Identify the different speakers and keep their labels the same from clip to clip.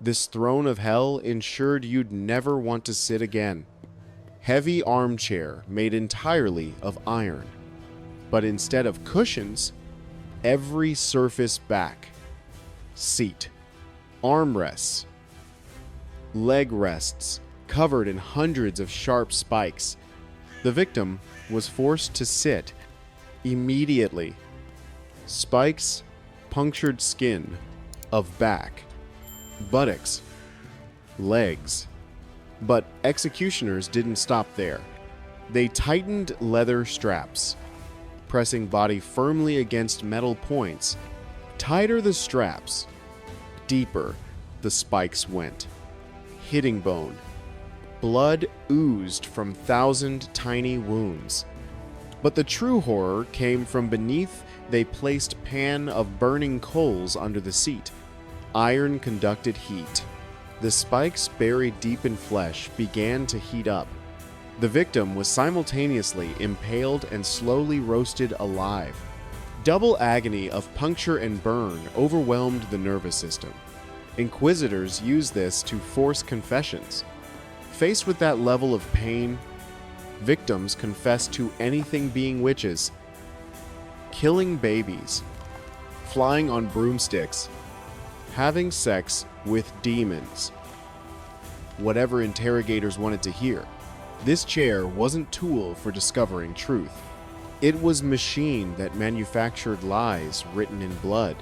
Speaker 1: This throne of hell ensured you'd never want to sit again. Heavy armchair made entirely of iron. But instead of cushions, every surface back, seat, armrests, leg rests covered in hundreds of sharp spikes. The victim was forced to sit immediately. Spikes punctured skin of back, buttocks, legs. But executioners didn't stop there. They tightened leather straps, pressing body firmly against metal points. Tighter the straps, deeper the spikes went. Hitting bone. Blood oozed from 1,000 tiny wounds. But the true horror came from beneath. They placed pan of burning coals under the seat. Iron conducted heat. The spikes buried deep in flesh began to heat up. The victim was simultaneously impaled and slowly roasted alive. Double agony of puncture and burn overwhelmed the nervous system. Inquisitors used this to force confessions. Faced with that level of pain, victims confessed to anything, being witches, killing babies, flying on broomsticks, having sex with demons. Whatever interrogators wanted to hear. This chair wasn't tool for discovering truth. It was machine that manufactured lies written in blood.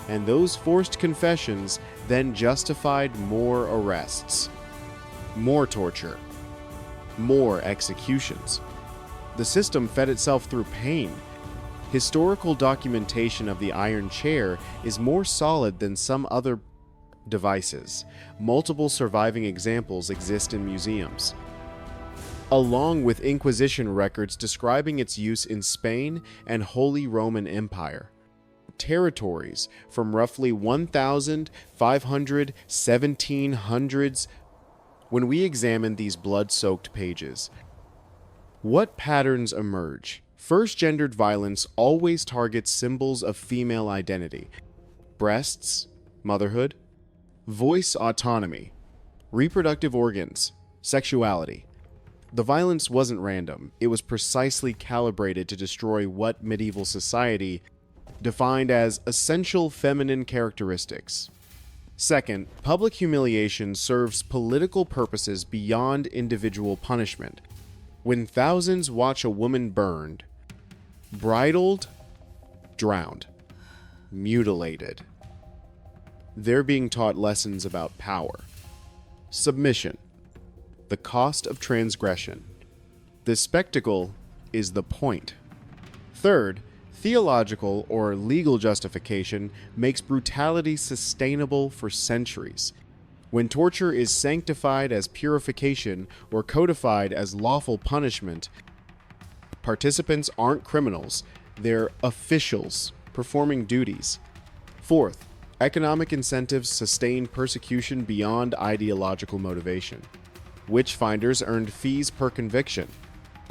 Speaker 1: And those forced confessions then justified more arrests, more torture, more executions. The system fed itself through pain. Historical documentation of the iron chair is more solid than some other devices. Multiple surviving examples exist in museums, along with Inquisition records describing its use in Spain and Holy Roman Empire. Territories from roughly 1,500 1700s. When we examine these blood-soaked pages, what patterns emerge? First, gendered violence always targets symbols of female identity. Breasts, motherhood, voice autonomy, reproductive organs, sexuality. The violence wasn't random. It was precisely calibrated to destroy what medieval society defined as essential feminine characteristics. Second, public humiliation serves political purposes beyond individual punishment. When thousands watch a woman burned, bridled, drowned, mutilated, they're being taught lessons about power, submission, the cost of transgression. The spectacle is the point. Third, theological or legal justification makes brutality sustainable for centuries. When torture is sanctified as purification or codified as lawful punishment, participants aren't criminals, they're officials performing duties. Fourth, economic incentives sustain persecution beyond ideological motivation. Witch-finders earned fees per conviction.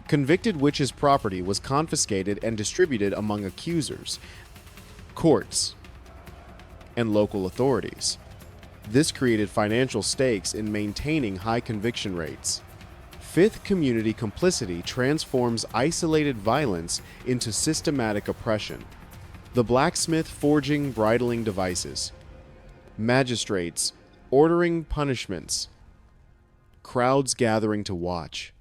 Speaker 1: Convicted witches' property was confiscated and distributed among accusers, courts, and local authorities. This created financial stakes in maintaining high conviction rates. Fifth, community complicity transforms isolated violence into systematic oppression. The blacksmith forging bridling devices, magistrates ordering punishments, crowds gathering to watch,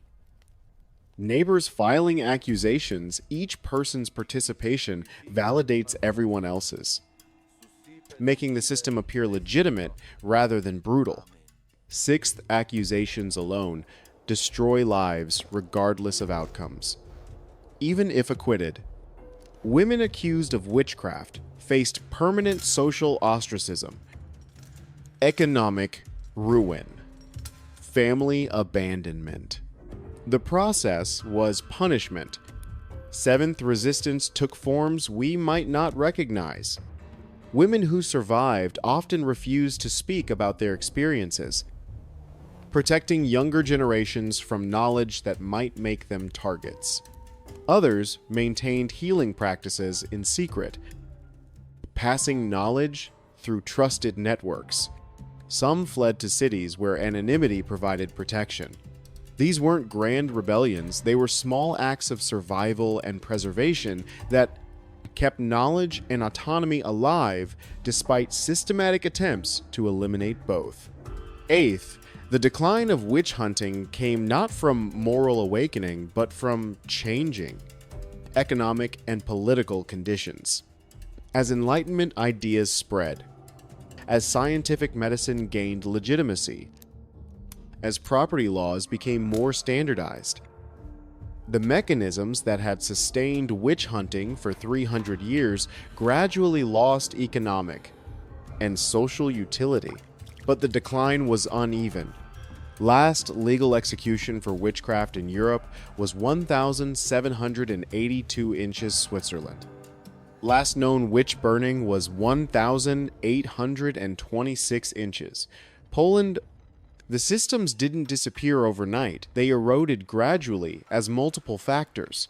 Speaker 1: neighbors filing accusations. Each person's participation validates everyone else's, making the system appear legitimate rather than brutal. Sixth, accusations alone destroy lives regardless of outcomes. Even if acquitted, women accused of witchcraft faced permanent social ostracism, economic ruin, family abandonment. The process was punishment. Seventh, resistance took forms we might not recognize. Women who survived often refused to speak about their experiences, protecting younger generations from knowledge that might make them targets. Others maintained healing practices in secret, passing knowledge through trusted networks. Some fled to cities where anonymity provided protection. These weren't grand rebellions, they were small acts of survival and preservation that kept knowledge and autonomy alive despite systematic attempts to eliminate both. Eighth, the decline of witch hunting came not from moral awakening, but from changing economic and political conditions. As Enlightenment ideas spread, as scientific medicine gained legitimacy, as property laws became more standardized, the mechanisms that had sustained witch hunting for 300 years gradually lost economic and social utility. But the decline was uneven. Last legal execution for witchcraft in Europe was 1,782 inches Switzerland. Last known witch burning was 1,826 inches. Poland. The systems didn't disappear overnight. They eroded gradually as multiple factors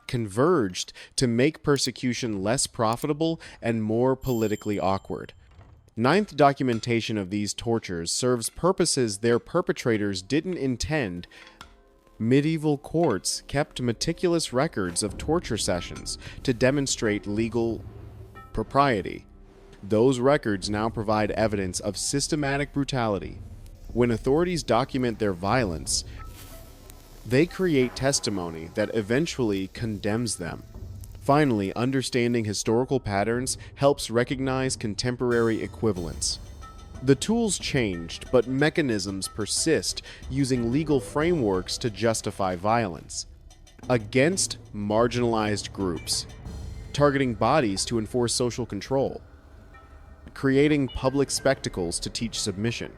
Speaker 1: converged to make persecution less profitable and more politically awkward. Ninth documentation of these tortures serves purposes their perpetrators didn't intend. Medieval courts kept meticulous records of torture sessions to demonstrate legal propriety. Those records now provide evidence of systematic brutality. When authorities document their violence, they create testimony that eventually condemns them. Finally, understanding historical patterns helps recognize contemporary equivalents. The tools changed, but mechanisms persist, using legal frameworks to justify violence against marginalized groups, targeting bodies to enforce social control, creating public spectacles to teach submission,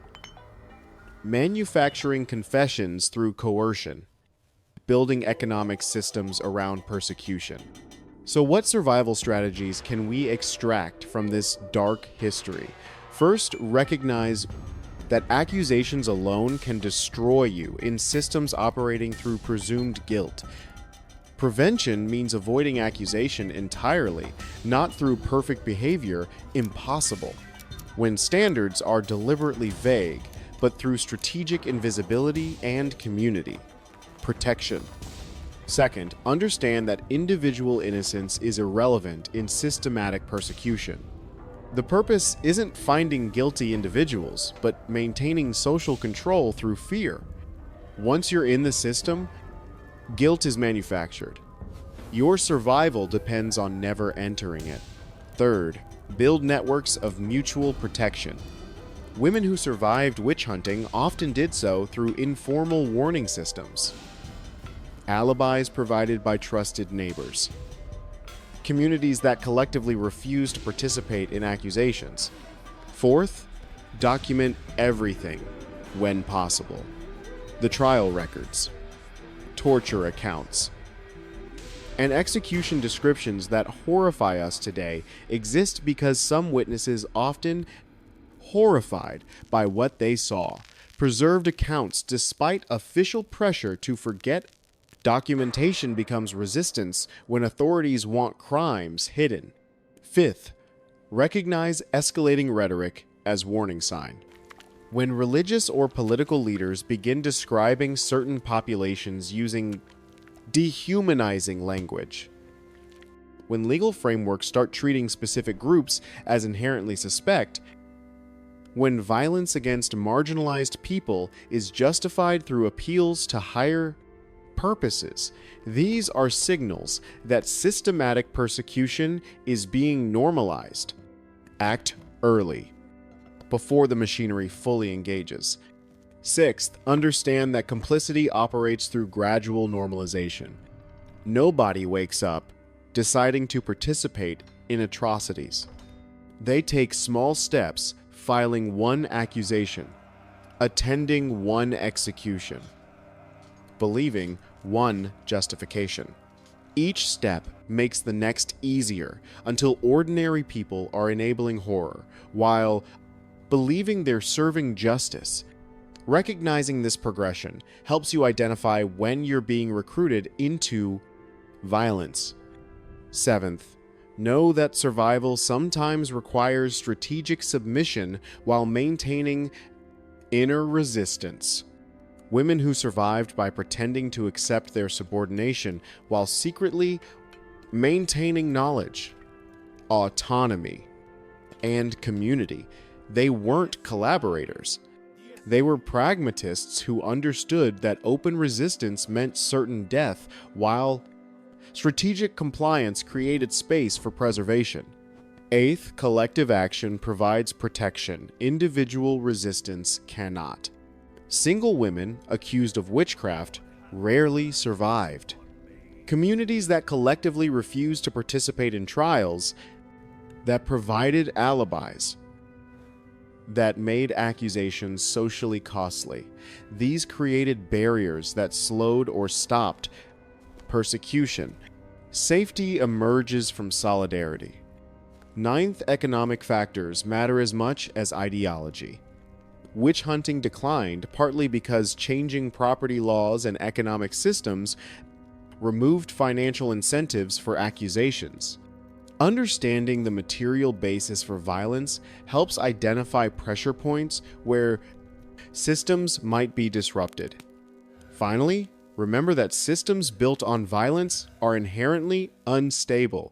Speaker 1: manufacturing confessions through coercion, building economic systems around persecution. So what survival strategies can we extract from this dark history? First, recognize that accusations alone can destroy you in systems operating through presumed guilt. Prevention means avoiding accusation entirely, not through perfect behavior, impossible. When standards are deliberately vague, but through strategic invisibility and community protection. Second, understand that individual innocence is irrelevant in systematic persecution. The purpose isn't finding guilty individuals, but maintaining social control through fear. Once you're in the system, guilt is manufactured. Your survival depends on never entering it. Third, build networks of mutual protection. Women who survived witch hunting often did so through informal warning systems, alibis provided by trusted neighbors, communities that collectively refuse to participate in accusations. Fourth, document everything when possible. The trial records, torture accounts, and execution descriptions that horrify us today exist because some witnesses often horrified by what they saw, preserved accounts despite official pressure to forget. Documentation becomes resistance when authorities want crimes hidden. Fifth, recognize escalating rhetoric as warning sign. When religious or political leaders begin describing certain populations using dehumanizing language, when legal frameworks start treating specific groups as inherently suspect, when violence against marginalized people is justified through appeals to higher purposes, these are signals that systematic persecution is being normalized. Act early, before the machinery fully engages. Sixth, understand that complicity operates through gradual normalization. Nobody wakes up deciding to participate in atrocities. They take small steps, filing one accusation, attending one execution, believing one justification. Each step makes the next easier until ordinary people are enabling horror while believing they're serving justice. Recognizing this progression helps you identify when you're being recruited into violence. Seventh, Know that survival sometimes requires strategic submission while maintaining inner resistance. Women who survived by pretending to accept their subordination while secretly maintaining knowledge, autonomy, and community. They weren't collaborators. They were pragmatists who understood that open resistance meant certain death, while strategic compliance created space for preservation. Eighth, collective action provides protection. Individual resistance cannot. Single women accused of witchcraft rarely survived. Communities that collectively refused to participate in trials, that provided alibis, that made accusations socially costly. These created barriers that slowed or stopped persecution. Safety emerges from solidarity. Ninth, economic factors matter as much as ideology. Witch hunting declined partly because changing property laws and economic systems removed financial incentives for accusations. Understanding the material basis for violence helps identify pressure points where systems might be disrupted. Finally, remember that systems built on violence are inherently unstable.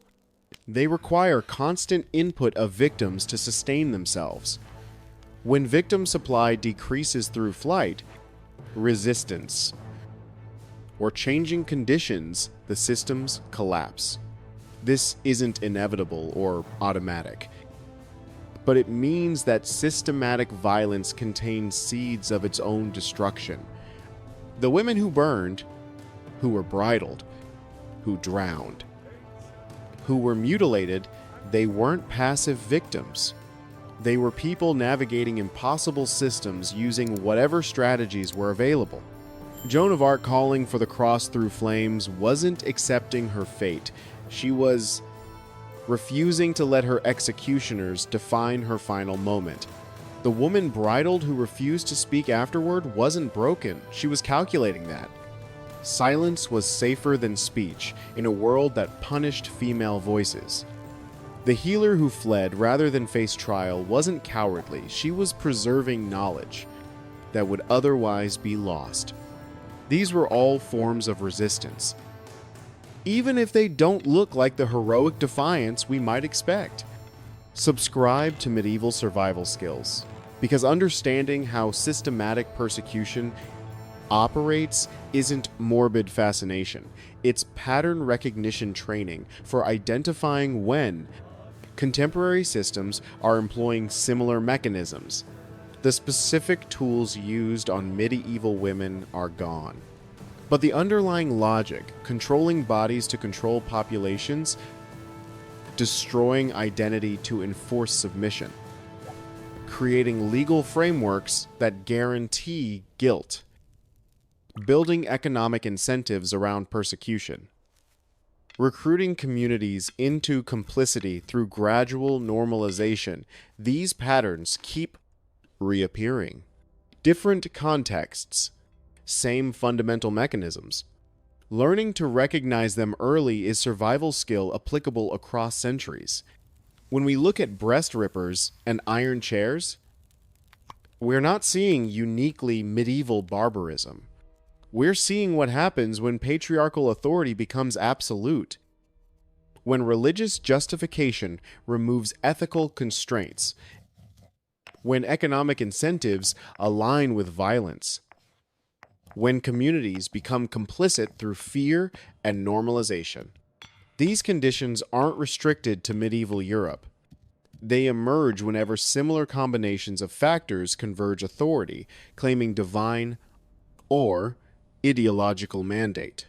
Speaker 1: They require constant input of victims to sustain themselves. When victim supply decreases through flight, resistance, or changing conditions, the systems collapse. This isn't inevitable or automatic, but it means that systematic violence contains seeds of its own destruction. The women who burned, who were bridled, who drowned, who were mutilated, they weren't passive victims. They were people navigating impossible systems using whatever strategies were available. Joan of Arc calling for the cross through flames wasn't accepting her fate. She was refusing to let her executioners define her final moment. The woman bridled who refused to speak afterward wasn't broken. She was calculating that. Silence was safer than speech in a world that punished female voices. The healer who fled rather than face trial wasn't cowardly. She was preserving knowledge that would otherwise be lost. These were all forms of resistance, even if they don't look like the heroic defiance we might expect. Subscribe to Medieval Survival Skills, because understanding how systematic persecution operates isn't morbid fascination. It's pattern recognition training for identifying when contemporary systems are employing similar mechanisms. The specific tools used on medieval women are gone. But the underlying logic, controlling bodies to control populations, destroying identity to enforce submission, creating legal frameworks that guarantee guilt, building economic incentives around persecution, recruiting communities into complicity through gradual normalization. These patterns keep reappearing. Different contexts, same fundamental mechanisms. Learning to recognize them early is survival skill applicable across centuries. When we look at breast rippers and iron chairs, we're not seeing uniquely medieval barbarism. We're seeing what happens when patriarchal authority becomes absolute. When religious justification removes ethical constraints. When economic incentives align with violence. When communities become complicit through fear and normalization. These conditions aren't restricted to medieval Europe. They emerge whenever similar combinations of factors converge authority, claiming divine or ideological mandate.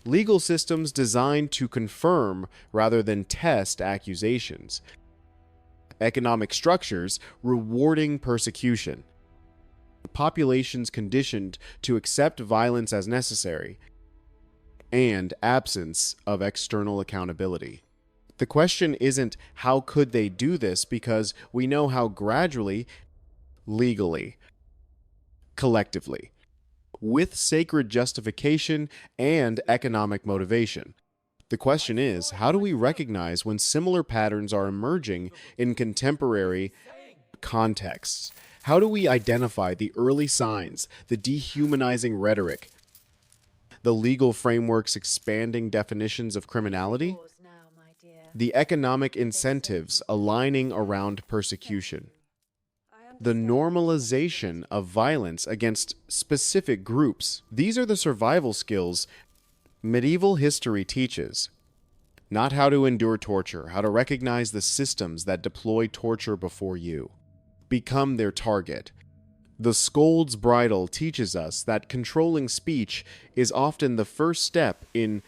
Speaker 1: Legal systems designed to confirm rather than test accusations. Economic structures rewarding persecution. Populations conditioned to accept violence as necessary. And absence of external accountability. The question isn't how could they do this, because we know how gradually, legally, collectively, with sacred justification and economic motivation. The question is, how do we recognize when similar patterns are emerging in contemporary contexts? How do we identify the early signs, the dehumanizing rhetoric, the legal frameworks expanding definitions of criminality, the economic incentives aligning around persecution, the normalization of violence against specific groups? These are the survival skills medieval history teaches. Not how to endure torture, how to recognize the systems that deploy torture before you. Become their target. The Scold's Bridle teaches us that controlling speech is often the first step in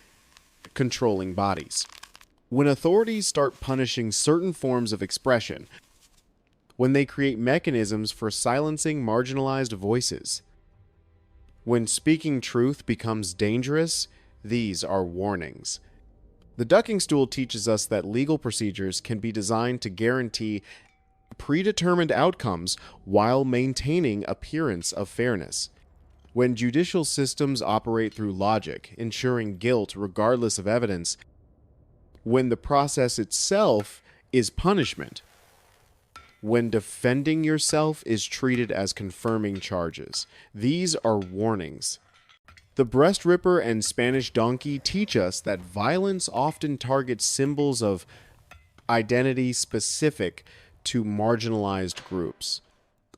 Speaker 1: controlling bodies. When authorities start punishing certain forms of expression, when they create mechanisms for silencing marginalized voices, when speaking truth becomes dangerous, these are warnings. The ducking stool teaches us that legal procedures can be designed to guarantee predetermined outcomes while maintaining appearance of fairness. When judicial systems operate through logic, ensuring guilt regardless of evidence, when the process itself is punishment, when defending yourself is treated as confirming charges, these are warnings. The breast ripper and Spanish donkey teach us that violence often targets symbols of identity specific to marginalized groups.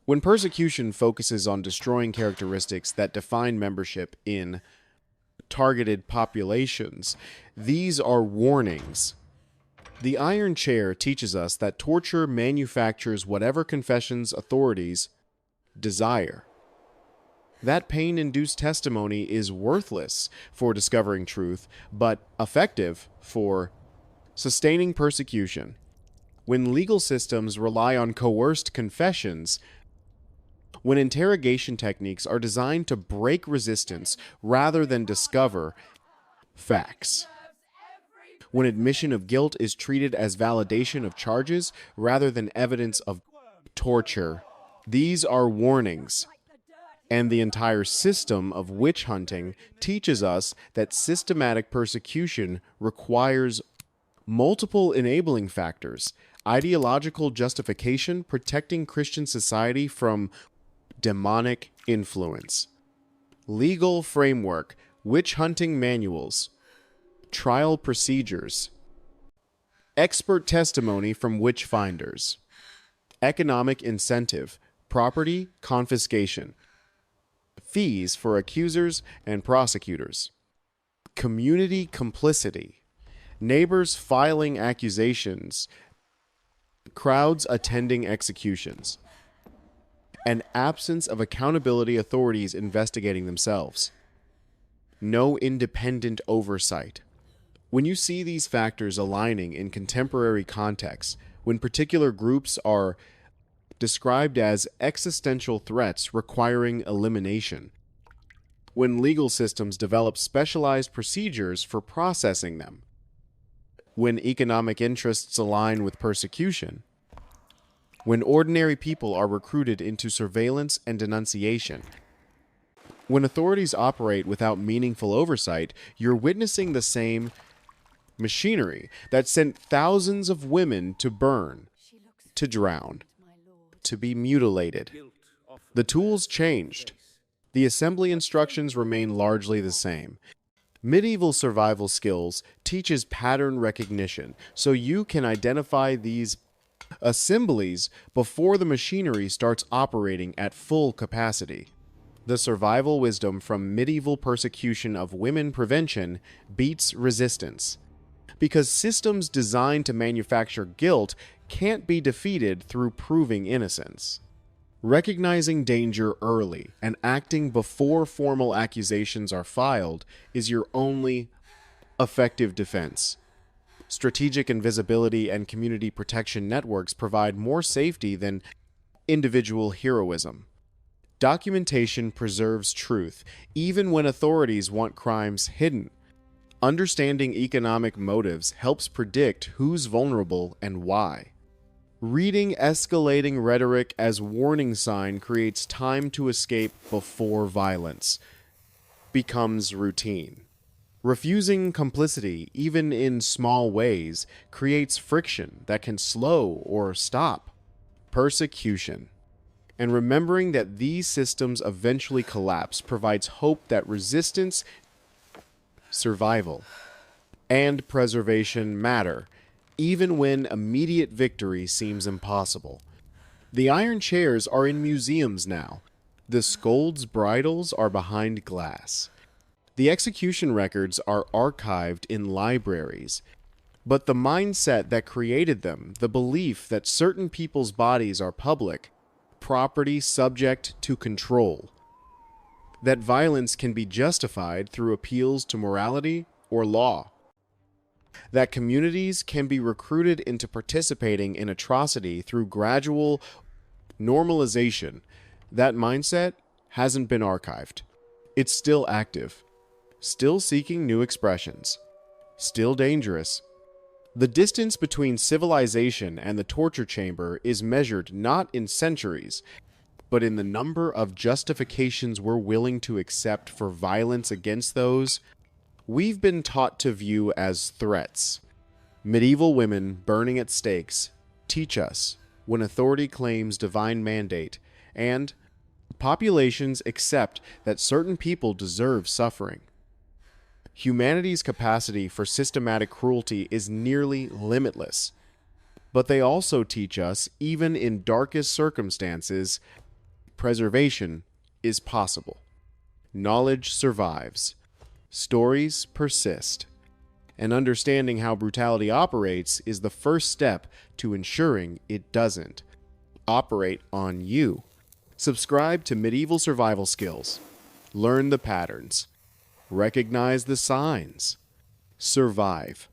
Speaker 1: When persecution focuses on destroying characteristics that define membership in targeted populations, these are warnings. The iron chair teaches us that torture manufactures whatever confessions authorities desire. That pain-induced testimony is worthless for discovering truth, but effective for sustaining persecution. When legal systems rely on coerced confessions, when interrogation techniques are designed to break resistance rather than discover facts, when admission of guilt is treated as validation of charges rather than evidence of torture, these are warnings. And the entire system of witch hunting teaches us that systematic persecution requires multiple enabling factors: ideological justification, protecting Christian society from demonic influence, legal framework, witch hunting manuals, trial procedures, expert testimony from witch finders, economic incentive, property confiscation, fees for accusers and prosecutors, community complicity, neighbors filing accusations, crowds attending executions, an absence of accountability, authorities investigating themselves, no independent oversight. When you see these factors aligning in contemporary contexts, when particular groups are described as existential threats requiring elimination, when legal systems develop specialized procedures for processing them, when economic interests align with persecution, when ordinary people are recruited into surveillance and denunciation, when authorities operate without meaningful oversight, you're witnessing the same machinery that sent thousands of women to burn, to drown, to be mutilated. The tools changed. The assembly instructions remain largely the same. Medieval survival skills teaches pattern recognition, so you can identify these assemblies before the machinery starts operating at full capacity. The survival wisdom from medieval persecution of women prevention beats resistance, because systems designed to manufacture guilt can't be defeated through proving innocence. Recognizing danger early and acting before formal accusations are filed is your only effective defense. Strategic invisibility and community protection networks provide more safety than individual heroism. Documentation preserves truth, even when authorities want crimes hidden. Understanding economic motives helps predict who's vulnerable and why. Reading escalating rhetoric as warning sign creates time to escape before violence becomes routine. Refusing complicity, even in small ways, creates friction that can slow or stop persecution. And remembering that these systems eventually collapse provides hope that resistance, survival, and preservation matter, even when immediate victory seems impossible. The iron chairs are in museums now. The scold's bridles are behind glass. The execution records are archived in libraries. But the mindset that created them, the belief that certain people's bodies are public, property subject to control, that violence can be justified through appeals to morality or law, that communities can be recruited into participating in atrocity through gradual normalization, that mindset hasn't been archived. It's still active, still seeking new expressions, still dangerous. The distance between civilization and the torture chamber is measured not in centuries, but in the number of justifications we're willing to accept for violence against those we've been taught to view as threats. Medieval women burning at stakes teach us when authority claims divine mandate, and populations accept that certain people deserve suffering. Humanity's capacity for systematic cruelty is nearly limitless, but they also teach us, even in darkest circumstances, preservation is possible. Knowledge survives. Stories persist. And understanding how brutality operates is the first step to ensuring it doesn't operate on you. Subscribe to Medieval Survival Skills. Learn the patterns. Recognize the signs. Survive.